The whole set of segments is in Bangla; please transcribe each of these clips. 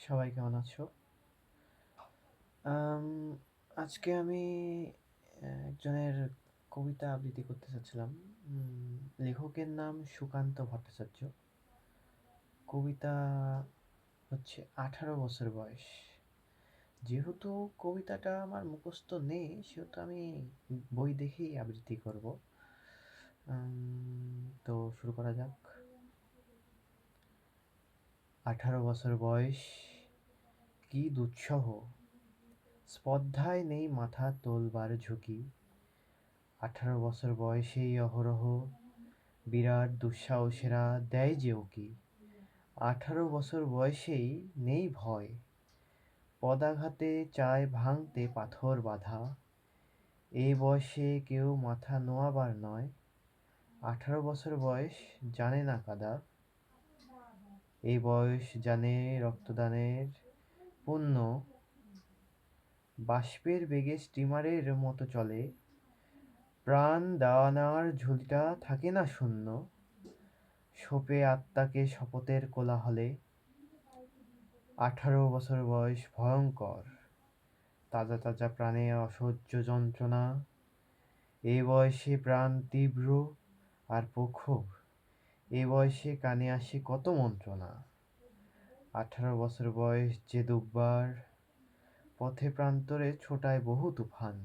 সবাই কেমন আছো? আম আজকে আমি একজনের কবিতা আবৃত্তি করতে চাচ্ছিলাম। লেখকের নাম সুকান্ত ভট্টাচার্য। কবিতা হচ্ছে ১৮ বছর বয়স। যেহেতু কবিতাটা আমার মুখস্থ নেই, সেহেতু আমি বই দেখেই আবৃত্তি করব। তো শুরু করা যাক। ১৮ বছর বয়স, কি দুঃসহ! স্পর্ধায় নেই মাথা তোলবার ঝুঁকি। ১৮ বছর বয়সেই অহরহ বিরাট দুঃসাহসেরা দেয় যে উঁকি। ১৮ বছর বয়সেই নেই ভয়, পদাঘাতে চায় ভাঙতে পাথর বাঁধা। এই বয়সে কেউ মাথা নোয়াবার নয়, ১৮ বছর বয়স জানে না কাদা। এই বয়স জানে রক্তদানের পুণ্য, বাষ্পের বেগে স্টিমারের মতো চলে। প্রাণ দেওয়ানার ঝুলিটা থাকে না শূন্য, শোপে আত্মাকে শপথের কোলাহলে। ১৮ বছর বয়স ভয়ঙ্কর, তাজা তাজা প্রাণে অসহ্য যন্ত্রণা। এ বয়সে প্রাণ তীব্র আর প্রখর, এ বয়সে কানে আসে কত মন্ত্রণা। ১৮ বছর বয়স যে দুব্বার, পথে প্রান্তরে ছোটায় বহু তুফান।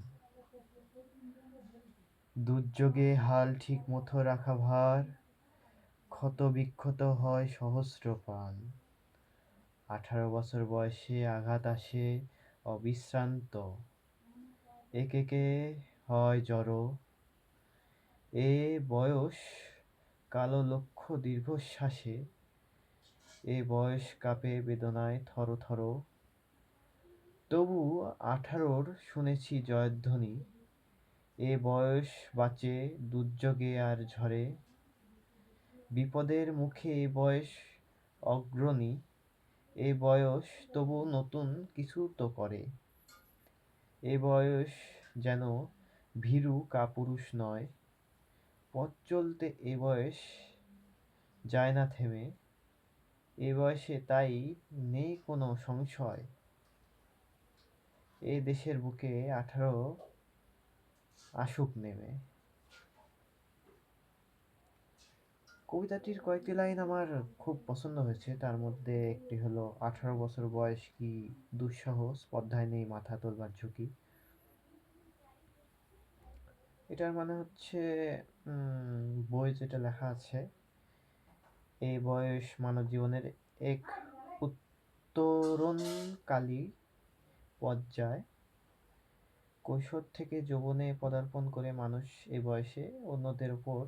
দুর্যোগে হাল ঠিক মতো রাখা ভার, ক্ষত বিক্ষত হয় সহস্র প্রাণ। ১৮ বছর বয়সে আঘাত আসে অবিশ্রান্ত, একেকে হয় জড়ো। এ বয়স কালো লক্ষ্য দীর্ঘশ্বাসে, এ বয়স কাঁপে বেদনায় থর থর। তবু ১৮'র শুনেছি জয়ধ্বনি, এ বয়স বাঁচে দুর্যোগে আর ঝড়ে। বিপদের মুখে এ বয়স অগ্রণী, এ বয়স তবু নতুন কিছু তো করে। এ বয়স যেন ভীরু কাপুরুষ নয়, পথ চলতে এ বয়স যায় না থেমে। এ বয়সে তাই নেই কোনো সংশয়, এ দেশের বুকে ১৮ আসুক নেমে। কবিতাটির কয়েকটি লাইন আমার খুব পছন্দ হয়েছে। তার মধ্যে একটি হলো, ১৮ বছর বয়স কি দুঃসহ, স্পর্ধায় নেই মাথা তোলবার ঝুঁকি। এটার মানে হচ্ছে, বই যেটা লেখা আছে, এই বয়স মানব জীবনের এক উত্তরণকালী পর্যায়। কৈশোর থেকে যৌবনে পদার্পণ করে মানুষ এ বয়সে অন্যদের উপর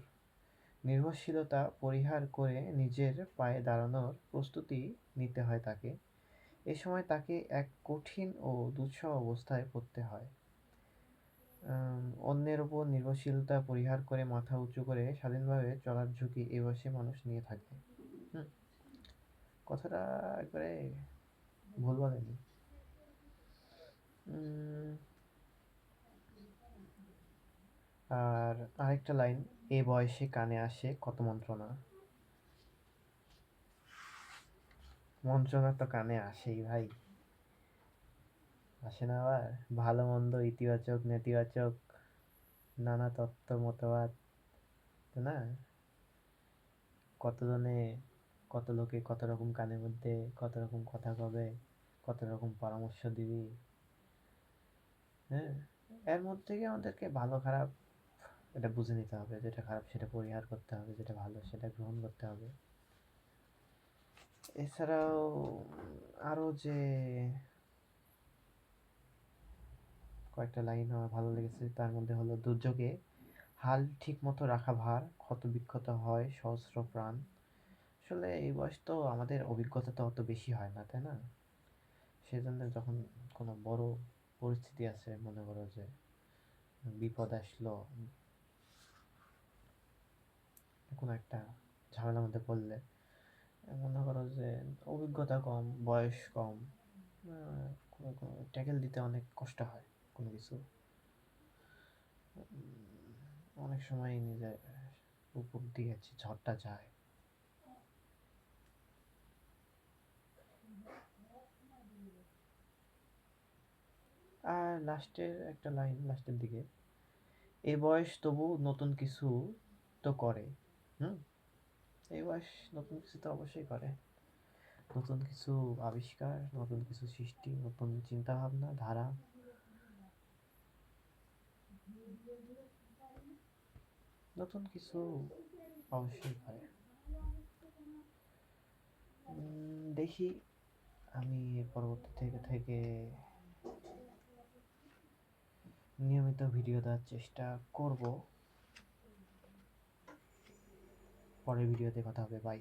নির্ভরশীলতা পরিহার করে নিজের পায়ে দাঁড়ানোর প্রস্তুতি নিতে হয় তাকে। এ সময় তাকে এক কঠিন ও দুঃসহ অবস্থায় পড়তে হয়। অন্যের উপর নির্ভরশীলতা পরিহার করে মাথা উঁচু করে স্বাধীনভাবে চলার ঝুঁকি এ বয়সে মানুষ নিয়ে থাকে। হুম, কথাটা একবারে ভুল বলেনি। উম, আর আরেকটা লাইন, এ বয়সে কানে আসে কত মন্ত্রণা। মন্ত্রণা তো কানে আসেই ভাই, আসে না আবার? ভালো মন্দ, ইতিবাচক নেতিবাচক, নানা তত্ত্ব মতবাদ, তাই না? কতজনে কত লোকে কত রকম কানের মধ্যে কত রকম কথা কবে, কত রকম পরামর্শ দিবি। হ্যাঁ, এর মধ্যে থেকে আমাদেরকে ভালো খারাপ এটা বুঝে নিতে হবে, যেটা খারাপ সেটা পরিহার করতে হবে, যেটা ভালো সেটা গ্রহণ করতে হবে। এছাড়াও আরো যে কয়েকটা লাইন আমার ভালো লেগেছে, তার মধ্যে হলো, দুর্যোগে হাল ঠিক মতো রাখা ভার, ক্ষত বিক্ষত হয় সহস্র প্রাণ। আসলে এই বয়স তো আমাদের অভিজ্ঞতা তো অত বেশি হয় না, তাই না? সেজন্য যখন কোনো বড় পরিস্থিতি আছে, মনে করো যে বিপদ আসলো, কোনো একটা ঝামেলার মধ্যে পড়লে, মনে করো যে অভিজ্ঞতা কম, বয়স কম, ট্যাকেল দিতে অনেক কষ্ট হয় কোনো কিছু। অনেক সময় নিজের উপর দিয়ে ঝড়টা যায়। আর লাস্টের একটা লাইন, লাস্টের দিকে, এই বয়স তবু নতুন কিছু তো করে। হুম, এই বয়স নতুন কিছু তো অবশ্যই করে। নতুন কিছু আবিষ্কার, নতুন কিছু সৃষ্টি, নতুন চিন্তা ভাবনা ধারা, নতুন কিছু অবশ্যই করে। দেখি, আমি পরবর্তী থেকে নিয়মিত ভিডিও দেওয়ার চেষ্টা করব। পরের ভিডিওতে কথা হবে, বাই।